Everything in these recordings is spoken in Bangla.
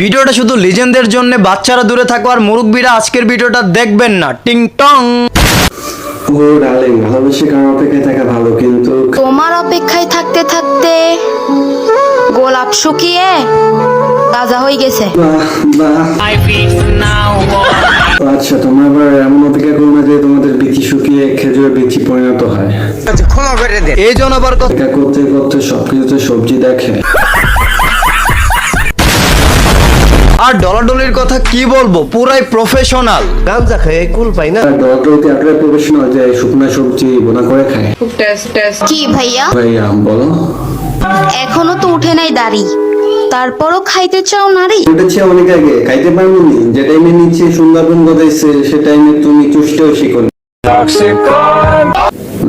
ভিডিওটা শুধু লিজেন্ডদের জন্য, বাচ্চারা দূরে থাকো আর মুরব্বীরা আজকের ভিডিওটা দেখবেন না। টিং টং। ও ডার্লিং, ভালোবেসে কারোর অপেক্ষায় থাকা ভালো, কিন্তু তোমার অপেক্ষায় থাকতে থাকতে গোলাপ শুকিয়ে তাজা হয়ে গেছে। বাহ বাহ। আচ্ছা, তোমরা আবার এমন অপেক্ষা করো না যে তোমাদের বিচি শুকিয়ে খেজুরের বিচি পরিণত হয়। এই জন আবার কথা অপেক্ষা করতে করতে সবকিছুতে সবজি দেখে। আর ডলাডলির কথা কি বলবো, পুরাই প্রফেশনাল। গামজা খেয়ে কুল পাই না। আর ডক্টরকে এতটাই প্রফেশনাল যে শুকনো সবজি বোনা করে খায়। কি ভাইয়া, ভাইয়া বলো। এখনো তো উঠে নাই দাড়ি, তারপরও খাইতে চাও নারী? উঠেছে অনেক আগে, খাইতে পারবনি। যে টাইমে নিচে সুন্দরবন গদাইছে সে টাইমে তুমি চুষতেও শিখো।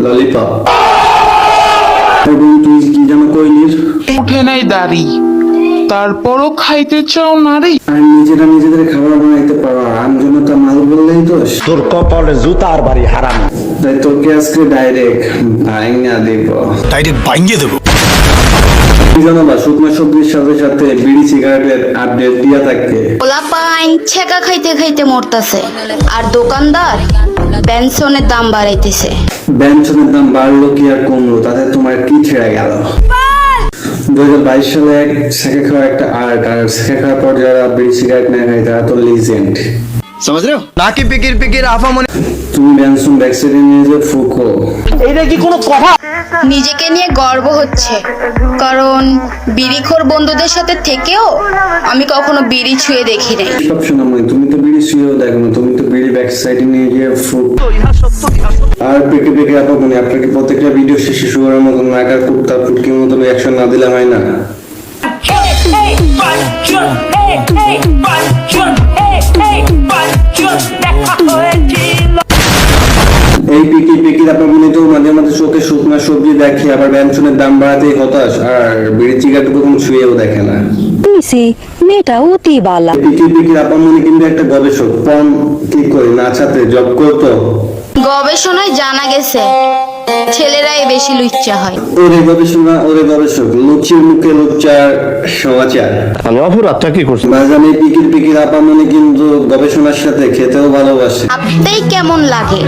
ললিপপ। এবং তুই কি যেন কইলিস? উঠে নাই দাড়ি, তারপরও খাইতে চাও নারী? আর নিজেরা নিজেদের খাবার বানাইতে পারো, আমজনতা মাল বললেই দোষ। তোর কপালে জুতার বাড়ি হারাম। তাই তোকে আজকে ডাইরেক্ট ভাঙা দিব। কি জানো বা, শুকনো সবজির সাথে সাথে বিড়ি সিগারেটের আপডেট দিয়া থাকে। পোলা পাইন ছেঁকা খাইতে খাইতে মরতাছে, আর দোকানদার পেনশনের দাম বাড়াইতেছে। ব্যঞ্জনের দাম বাড়লো কি আর কমলো, তাতে তোমার কি ছেড়ে গেল? 2022 সালে সেকে খাওয়া একটা আর্ট, আর সেকে খাওয়ার পর যারা বিড়ি সিগারেট না খায় তারা তো লিজেন্ড। নাকি পিকির পিকির আফামনি। তুমি ব্যঞ্জন ব্যাকসাইডে নিয়ে যে ফুকো। নিজেকে নিয়ে গর্ব হচ্ছে, কারণ বিড়িখোর বন্ধুদের সাথে থেকেও আমি কখনো বিড়ি ছুঁয়ে দেখি নাই। সব শোনাময়, তুমি তো বিড়ি শুয়েও দেখো না, তুমি তো বিড়ি ব্যাকসাইডে নিয়ে গিয়ে ফুক। আর পেকে পেকে আপামনি, আপনাকে প্রত্যেকটা ভিডিও শেষে শুয়ার মতন নাকার কুত্তা ফুটকির মতন অ্যাকশন না দিলে হয় না। এই পিকি পিকির আপামনি তো মাঝে মাঝে চোখে শুকনা সবজি দেখে, আবার ব্যঞ্জনের দাম বাড়াতেই হতাশ, আর বিড়ি চিগারেট কখনো ছুঁয়েও দেখে না। মেয়েটা অতি বালা। পিকি পিকির আপামনি কিন্তু একটা গবেষক, পণ কি করে নাচাতে জব করতো। গবেষণায় জানা গেছে ছেলেরাই বেশি লুচ্চা হয়। ওরে গবেষণা, ওরে গবেষক, লুচির মুখে লুচ্চার সমাচার। আমি অপরাধটা কি করছি? বাজানে পিকির পিকির আপামনি কিন্তু গবেষণার সাথে খেতেও ভালোবাসে। ভাবতেই কেমন লাগে,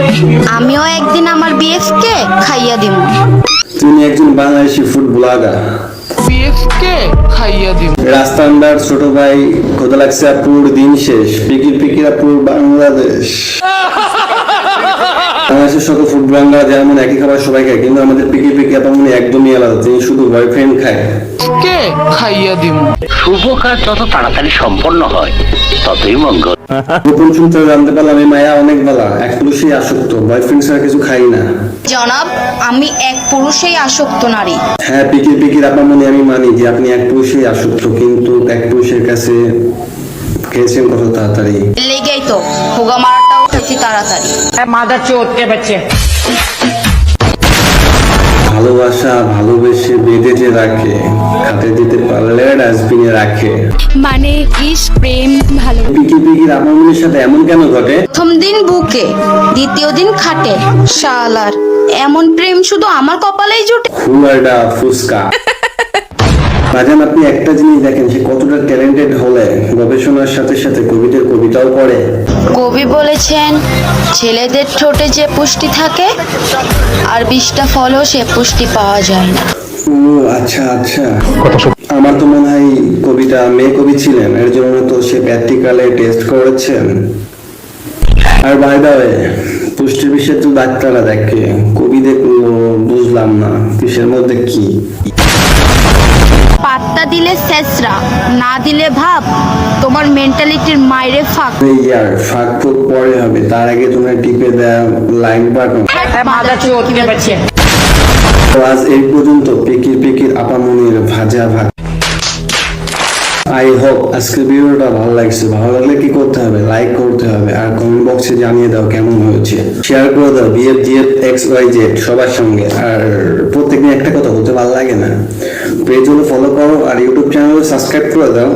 আমিও একদিন আমার বিএফকে খাইয়া দিব। তিনি একজন বাংলাদেশি ফুড ব্লগার। বিএফকে খাইয়া দিব। রাস্তান্ডার ছোট ভাই খোদা লাগছে আপুর দিন শেষ। পিকির পিকির আপুর বাংলাদেশ। বাংলাদেশের সকল ফুড ব্লগার যেমন একই খাবার সবাই খায়, কিন্তু আমাদের পিকি পিকি আপামনি একদমই আলাদা। তিনি শুধু বয়ফ্রেন্ড খায়। কে খাইয়া দিব। শুভ কাজ যত তাড়াতাড়ি সম্পন্ন হয় ততই মঙ্গল। গোপন সূত্রে জানতে পারলাম এই মায়া অনেক বেলা এক পুরুষেই আসক্ত, বয়ফ্রেন্ড ছাড়া কিছু খাই না। জনাব, আমি এক পুরুষেই আসক্ত নারী। হ্যাঁ পিকির পিকির আপামনি, আমি মানি যে আপনি এক পুরুষেই আসক্ত, কিন্তু এক পুরুষের কাছে খেয়েছেন কত তাড়াতাড়ি। লেগেই তো হোগা মারাটাও উঠেছি তাড়াতাড়ি। ভালোবাসা ভালোবেসে বেঁধে যে রাখে, খাতে দিতে পারলে ডাস্টবিনে রাখে। মানে ইস প্রেম ভালো। পিকি পিকির আপামনির সাথে এমন কেন ঘটে? প্রথম দিন বুকে, দ্বিতীয় দিন খাটে। শালার এমন প্রেম শুধু আমার কপালেই জুটে। ফুয়ারডা ফুসকা। বাজান, আপনি একটা জিনিস দেখেন, সে কতটা ট্যালেন্টেড হলে গবেষণার সাথে সাথে কবিদের কবিতাও পড়ে। কবি বলেছেন, ছেলেদের ঠোঁটে যে পুষ্টি থাকে আর 20টা ফলও সে পুষ্টি পাওয়া যায় না। ও আচ্ছা আচ্ছা, আমার তো মনে হয় কবিতা মেয়ে কবি ছিলেন, এর জন্য তো সে প্র্যাকটিক্যালে টেস্ট করেছেন। আর বাই দা ওয়ে, পুষ্টির বিষয়ে তো ডাক্তাররা দেখে, কবি দেখলো বুঝলাম না কিসের মধ্যে কি। পাত্তা দিলে শেষরা, না দিলে ভাব, তোমার মেন্টালিটির মাইরে ফাঁক। ইয়ার ফাঁক ফুক পরে হবে, তার আগে তোমরা টিপে দেয়া লাইক বাটন। আজ এই পর্যন্ত পিকির পিকির আপামনির ভাজা ভাত। আই হোপ আজকের ভিডিওটা ভালো লাগছে। ভালো লাগলে কি করতে হবে? লাইক করতে হবে, আর কমেন্ট বক্সে জানিয়ে দাও কেমন হয়েছে। শেয়ার করে দাও বিএফ জিএফ XYZ সবার সঙ্গে। আর প্রত্যেকদিন একটা কথা বলতে ভালো লাগে না, পেজ হলো ফলো করো আর ইউটিউব চ্যানেল সাবস্ক্রাইব করে দাও।